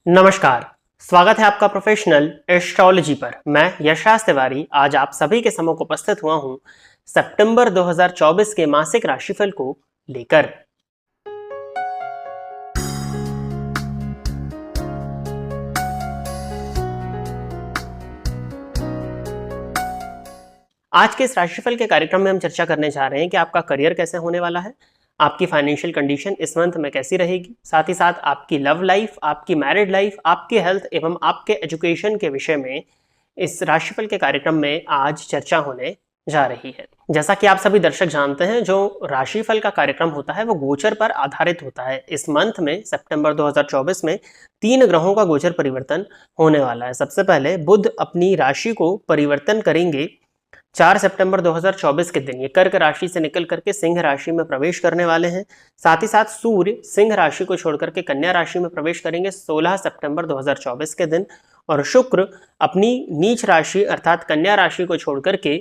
नमस्कार। स्वागत है आपका प्रोफेशनल एस्ट्रोलॉजी पर। मैं यशराज तिवारी आज आप सभी के सम्मुख उपस्थित हुआ हूं सितंबर 2024 के मासिक राशिफल को लेकर। आज के इस राशिफल के कार्यक्रम में हम चर्चा करने जा रहे हैं कि आपका करियर कैसे होने वाला है, आपकी फाइनेंशियल कंडीशन इस मंथ में कैसी रहेगी, साथ ही साथ आपकी लव लाइफ, आपकी मैरिड लाइफ, आपकी हेल्थ एवं आपके एजुकेशन के विषय में इस राशिफल के कार्यक्रम में आज चर्चा होने जा रही है। जैसा कि आप सभी दर्शक जानते हैं, जो राशिफल का कार्यक्रम होता है वो गोचर पर आधारित होता है। इस मंथ में सितंबर 2024 में 3 ग्रहों का गोचर परिवर्तन होने वाला है। सबसे पहले बुध अपनी राशि को परिवर्तन करेंगे 4 सितंबर 2024 के दिन। ये कर्क राशि से निकल करके सिंह राशि में प्रवेश करने वाले हैं। साथ ही साथ सूर्य सिंह राशि को छोड़कर के कन्या राशि में प्रवेश करेंगे 16 सितंबर 2024 के दिन, और शुक्र अपनी नीच राशि अर्थात कन्या राशि को छोड़कर के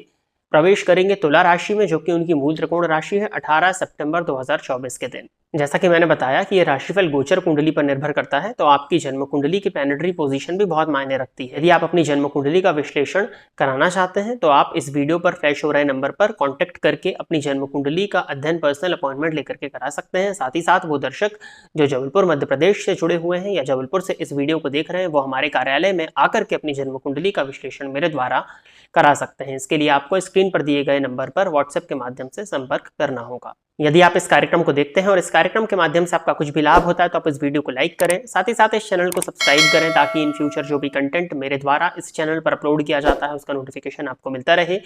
प्रवेश करेंगे तुला राशि में, जो कि उनकी मूल त्रिकोण राशि है, 18 सितंबर 2024 के दिन। जैसा कि मैंने बताया कि ये राशिफल गोचर कुंडली पर निर्भर करता है, तो आपकी जन्म कुंडली की प्लैनेटरी पोजीशन भी बहुत मायने रखती है। यदि आप अपनी जन्म कुंडली का विश्लेषण कराना चाहते हैं तो आप इस वीडियो पर फ्लैश हो रहे नंबर पर कॉन्टेक्ट करके अपनी जन्म कुंडली का अध्ययन पर्सनल अपॉइंटमेंट लेकर के करा सकते हैं। साथ ही साथ वो दर्शक जो जबलपुर मध्य प्रदेश से जुड़े हुए हैं या जबलपुर से इस वीडियो को देख रहे हैं, वो हमारे कार्यालय में आकर के अपनी जन्म कुंडली का विश्लेषण मेरे द्वारा करा सकते हैं। इसके लिए आपको स्क्रीन पर दिए गए नंबर पर व्हाट्सएप के माध्यम से संपर्क करना होगा। यदि आप इस कार्यक्रम को देखते हैं और इस कार्यक्रम के माध्यम से आपका कुछ भी लाभ होता है तो आप इस वीडियो को लाइक करें, साथ ही साथ इस चैनल को सब्सक्राइब करें, ताकि इन फ्यूचर जो भी कंटेंट मेरे द्वारा इस चैनल पर अपलोड किया जाता है उसका नोटिफिकेशन आपको मिलता रहे।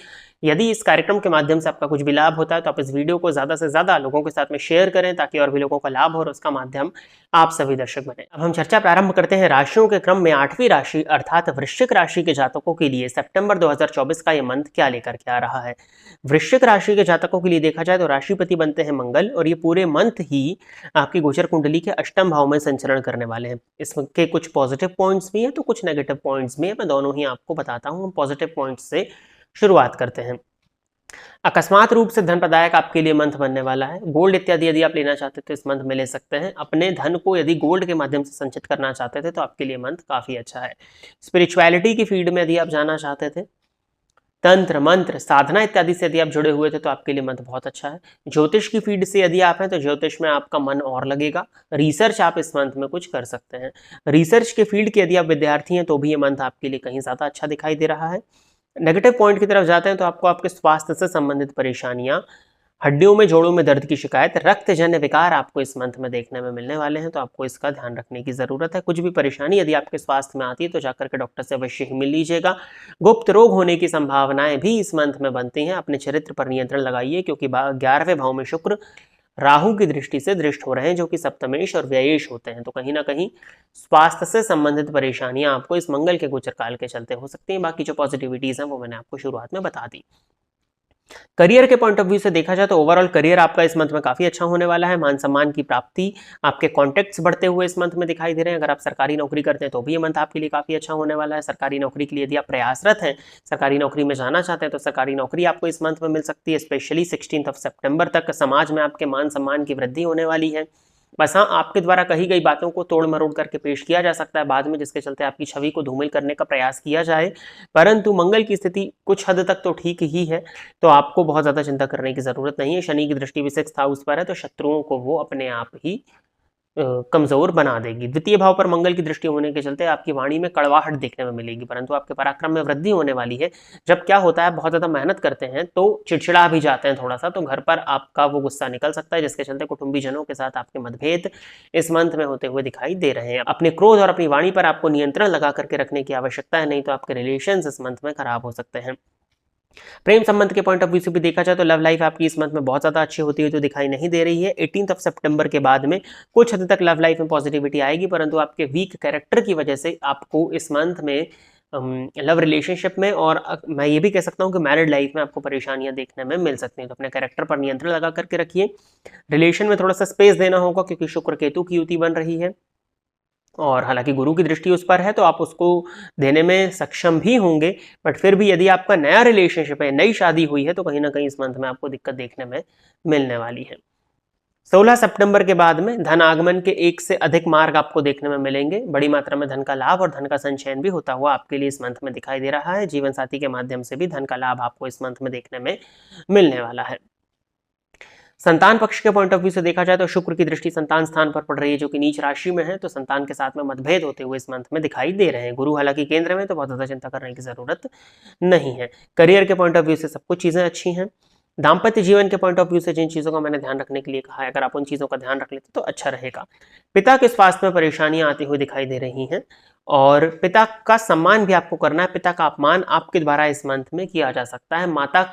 यदि इस कार्यक्रम के माध्यम से आपका कुछ भी लाभ होता है तो आप इस वीडियो को ज्यादा से ज्यादा लोगों के साथ में शेयर करें, ताकि और भी लोगों का लाभ हो और उसका माध्यम आप सभी दर्शक बने। अब हम चर्चा प्रारंभ करते हैं राशियों के क्रम में। 8वीं राशि अर्थात वृश्चिक राशि के जातकों के लिए सितंबर 2024 का यह मंथ क्या लेकर के आ रहा है। वृश्चिक राशि के जातकों के लिए देखा जाए तो राशिपति बनते हैं मंगल, और ये पूरे मंथ ही आपकी गोचर कुंडली के अष्टम भाव में संचरण करने वाले हैं। इसके कुछ पॉजिटिव पॉइंट्स भी हैं तो कुछ नेगेटिव पॉइंट्स भी हैं। मैं दोनों ही आपको बताता हूं। हम पॉजिटिव पॉइंट्स से शुरुआत करते हैं। अकस्मात रूप से धन प्रदायक आपके लिए मंथ बनने वाला है। गोल्ड इत्यादि यदि आप लेना चाहते तो इस मंथ में ले सकते हैं। अपने धन को यदि गोल्ड के माध्यम से संचित करना चाहते थे तो आपके लिए मंथ काफी अच्छा है। स्पिरिचुअलिटी की फील्ड में यदि आप जाना चाहते थे, तंत्र मंत्र साधना इत्यादि से यदि आप जुड़े हुए थे तो आपके लिए मंथ बहुत अच्छा है। ज्योतिष की फील्ड से यदि आप हैं तो ज्योतिष में आपका मन और लगेगा। रिसर्च आप इस मंथ में कुछ कर सकते हैं। रिसर्च के फील्ड के यदि आप विद्यार्थी हैं तो भी ये मंथ आपके लिए कहीं ज्यादा अच्छा दिखाई दे रहा है। नेगेटिव पॉइंट की तरफ जाते हैं तो आपको आपके स्वास्थ्य से संबंधित परेशानियां, हड्डियों में जोड़ों में दर्द की शिकायत, रक्तजन्य विकार आपको इस मंथ में देखने में मिलने वाले हैं, तो आपको इसका ध्यान रखने की जरूरत है। कुछ भी परेशानी यदि आपके स्वास्थ्य में आती है तो जाकर के डॉक्टर से अवश्य ही मिल लीजिएगा। गुप्त रोग होने की संभावनाएं भी इस मंथ में बनती हैं। अपने चरित्र पर नियंत्रण लगाइए, क्योंकि 11वें भाव में शुक्र राहु की दृष्टि से दृष्ट हो रहे हैं, जो कि सप्तमेश और व्ययेश होते हैं। तो कहीं ना कहीं स्वास्थ्य से संबंधित परेशानियां आपको इस मंगल के गोचर काल के चलते हो सकती हैं। बाकी जो पॉजिटिविटीज हैं वो मैंने आपको शुरुआत में बता दी। करियर के पॉइंट ऑफ व्यू से देखा जाए तो ओवरऑल करियर आपका इस मंथ में काफी अच्छा होने वाला है। मान सम्मान की प्राप्ति, आपके कॉन्टेक्ट्स बढ़ते हुए इस मंथ में दिखाई दे रहे हैं। अगर आप सरकारी नौकरी करते हैं तो भी ये मंथ आपके लिए काफी अच्छा होने वाला है। सरकारी नौकरी के लिए यदि आप प्रयासरत हैं, सरकारी नौकरी में जाना चाहते हैं तो सरकारी नौकरी आपको इस मंथ में मिल सकती है। स्पेशली 16 सितंबर तक समाज में आपके मान सम्मान की वृद्धि होने वाली है। बस हाँ, आपके द्वारा कही गई बातों को तोड़ मरोड़ करके पेश किया जा सकता है बाद में, जिसके चलते आपकी छवि को धूमिल करने का प्रयास किया जाए। परंतु मंगल की स्थिति कुछ हद तक तो ठीक ही है, तो आपको बहुत ज्यादा चिंता करने की जरूरत नहीं है। शनि की दृष्टि भी 6th हाउस पर है, तो शत्रुओं को वो अपने आप ही कमजोर बना देगी। द्वितीय भाव पर मंगल की दृष्टि होने के चलते आपकी वाणी में कड़वाहट देखने में मिलेगी, परंतु आपके पराक्रम में वृद्धि होने वाली है। जब क्या होता है, बहुत ज्यादा मेहनत करते हैं तो चिड़चिड़ा भी जाते हैं थोड़ा सा, तो घर पर आपका वो गुस्सा निकल सकता है, जिसके चलते कुटुंबीजनों के साथ आपके मतभेद इस मंथ में होते हुए दिखाई दे रहे हैं। अपने क्रोध और अपनी वाणी पर आपको नियंत्रण लगा करके रखने की आवश्यकता है, नहीं तो आपके रिलेशंस इस मंथ में खराब हो सकते हैं। प्रेम संबंध के पॉइंट ऑफ व्यू से भी देखा जाए तो लव लाइफ आपकी इस मंथ में बहुत ज्यादा अच्छी होती हुई तो दिखाई नहीं दे रही है। 18 सितंबर के बाद में कुछ हद तक लव लाइफ में पॉजिटिविटी आएगी, परंतु आपके वीक कैरेक्टर की वजह से आपको इस मंथ में लव रिलेशनशिप में और मैं ये भी कह सकता हूँ कि मैरिड लाइफ में आपको परेशानियां देखने में मिल सकती हैं। तो अपने कैरेक्टर पर नियंत्रण लगा करके रखिए। रिलेशन में थोड़ा सा स्पेस देना होगा, क्योंकि शुक्र केतु की युति बन रही है, और हालांकि गुरु की दृष्टि उस पर है तो आप उसको देने में सक्षम भी होंगे। बट फिर भी यदि आपका नया रिलेशनशिप है, नई शादी हुई है, तो कहीं ना कहीं इस मंथ में आपको दिक्कत देखने में मिलने वाली है। 16 सितंबर के बाद में धन आगमन के एक से अधिक मार्ग आपको देखने में मिलेंगे। बड़ी मात्रा में धन का लाभ और धन का संचयन भी होता हुआ आपके लिए इस मंथ में दिखाई दे रहा है। जीवन साथी के माध्यम से भी धन का लाभ आपको इस मंथ में देखने में मिलने वाला है। संतान पक्ष के पॉइंट ऑफ व्यू से देखा जाए तो शुक्र की दृष्टि संतान स्थान पर पड़ रही है, जो कि नीच राशि में है, तो संतान के साथ में मतभेद होते हुए इस मंथ में दिखाई दे रहे हैं। गुरु हालांकि केंद्र में, तो बहुत ज्यादा चिंता करने की जरूरत नहीं है। करियर के पॉइंट ऑफ व्यू से सब कुछ चीजें अच्छी हैं। दाम्पत्य जीवन के पॉइंट ऑफ व्यू से जिन चीजों का मैंने ध्यान रखने के लिए कहा है, अगर आप उन चीजों का ध्यान रख लेते तो अच्छा रहेगा। पिता के स्वास्थ्य में परेशानियां आती हुई दिखाई दे रही हैं और पिता का सम्मान भी आपको करना है। पिता का अपमान आपके द्वारा इस मंथ में किया जा सकता है। माता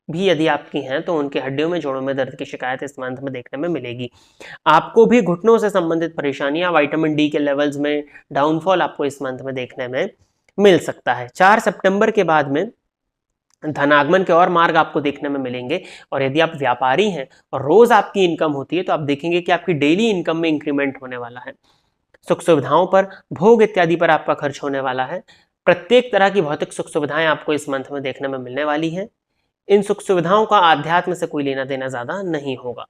भी यदि आपकी हैं तो उनके हड्डियों में, जोड़ों में दर्द की शिकायत इस मंथ में देखने में मिलेगी। आपको भी घुटनों से संबंधित परेशानियां, विटामिन डी के लेवल्स में डाउनफॉल आपको इस मंथ में देखने में मिल सकता है। 4 सितंबर के बाद में धनागमन के और मार्ग आपको देखने में मिलेंगे और यदि आप व्यापारी हैं और रोज आपकी इनकम होती है तो आप देखेंगे कि आपकी डेली इनकम में इंक्रीमेंट होने वाला है। सुख सुविधाओं पर, भोग इत्यादि पर आपका खर्च होने वाला है। प्रत्येक तरह की भौतिक सुख सुविधाएं आपको इस मंथ में देखने में मिलने वाली है। इन सुख सुविधाओं का आध्यात्म से कोई लेना देना ज्यादा नहीं होगा।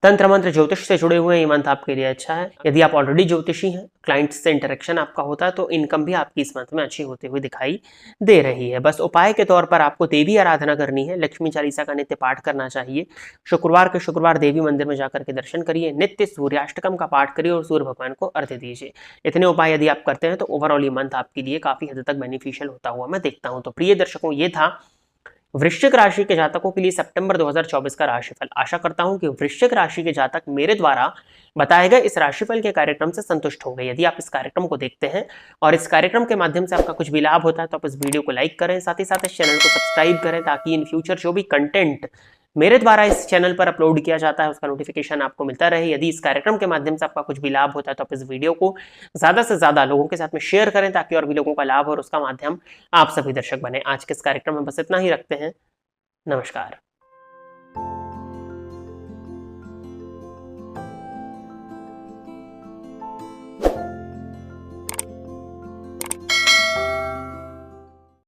तंत्र मंत्र ज्योतिष से जुड़े हुए ये मंथ आपके लिए अच्छा है। यदि आप ऑलरेडी ज्योतिषी हैं, क्लाइंट्स से इंटरेक्शन आपका होता है, तो इनकम भी आपकी इस मंथ में अच्छी होती हुई दिखाई दे रही है। बस उपाय के तौर पर आपको देवी आराधना करनी है। लक्ष्मी चालीसा का नित्य पाठ करना चाहिए। शुक्रवार के शुक्रवार देवी मंदिर में जाकर के दर्शन करिए। नित्य सूर्याष्टकम का पाठ करिए और सूर्य भगवान को अर्घ्य दीजिए। इतने उपाय यदि आप करते हैं तो ओवरऑल ये मंथ आपके लिए काफी हद तक बेनिफिशियल होता हुआ मैं देखता हूं। तो प्रिय दर्शकों, ये था वृश्चिक राशि के जातकों के लिए सितंबर 2024 का राशिफल। आशा करता हूं कि वृश्चिक राशि के जातक मेरे द्वारा बताए गए इस राशिफल के कार्यक्रम से संतुष्ट होंगे। यदि आप इस कार्यक्रम को देखते हैं और इस कार्यक्रम के माध्यम से आपका कुछ भी लाभ होता है तो आप इस वीडियो को लाइक करें, साथ ही साथ इस चैनल को सब्सक्राइब करें, ताकि इन फ्यूचर जो भी कंटेंट मेरे द्वारा इस चैनल पर अपलोड किया जाता है उसका नोटिफिकेशन आपको मिलता रहे। यदि इस कार्यक्रम के माध्यम से आपका कुछ भी लाभ होता है तो आप इस वीडियो को ज्यादा से ज्यादा लोगों के साथ में शेयर करें, ताकि और भी लोगों का लाभ और उसका माध्यम आप सभी दर्शक बने। आज के इस कार्यक्रम में बस इतना ही रखते हैं। नमस्कार।